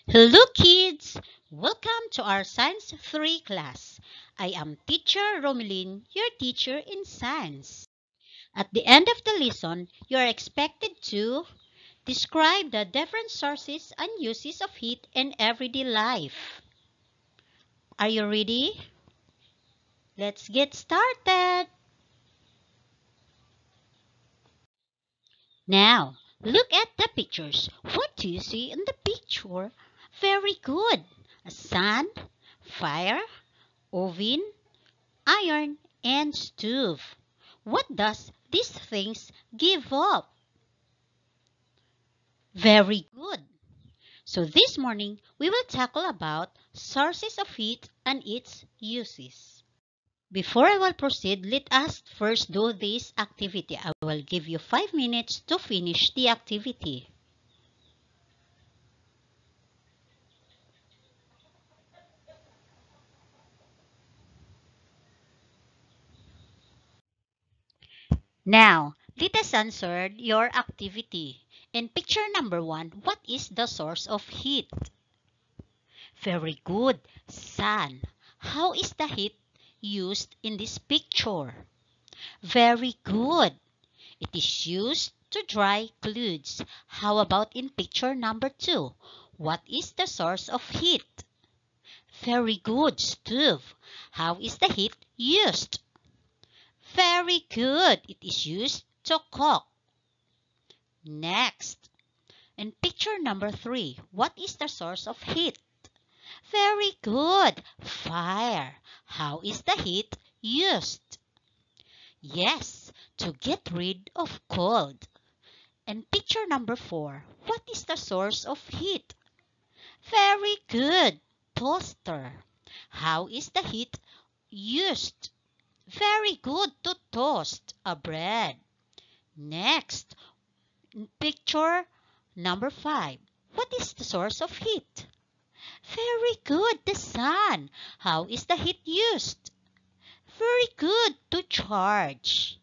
Hello kids! Welcome to our Science 3 class. I am Teacher Romeline, your teacher in science. At the end of the lesson, you are expected to describe the different sources and uses of heat in everyday life. Are you ready? Let's get started! Now, look at the pictures. What do you see in the picture? Very good! A sun, fire, oven, iron, and stove. What does these things give up? Very good. So this morning, we will tackle about sources of heat and its uses. Before I will proceed, let us first do this activity. I will give you 5 minutes to finish the activity. Now, let us answer your activity. In picture number 1, what is the source of heat? Very good. Sun. How is the heat used in this picture? Very good. It is used to dry clothes. How about in picture number 2? What is the source of heat? Very good. Stove. How is the heat used? Very good. It is used to cook. Next. In picture number 3, what is the source of heat? Very good. Fire. How is the heat used? Yes, to get rid of cold. And picture number 4. What is the source of heat? Very good. Toaster. How is the heat used? Very good, to toast a bread. Next, picture number 5. What is the source of heat? Very good, the sun. How is the heat used? Very good, to charge.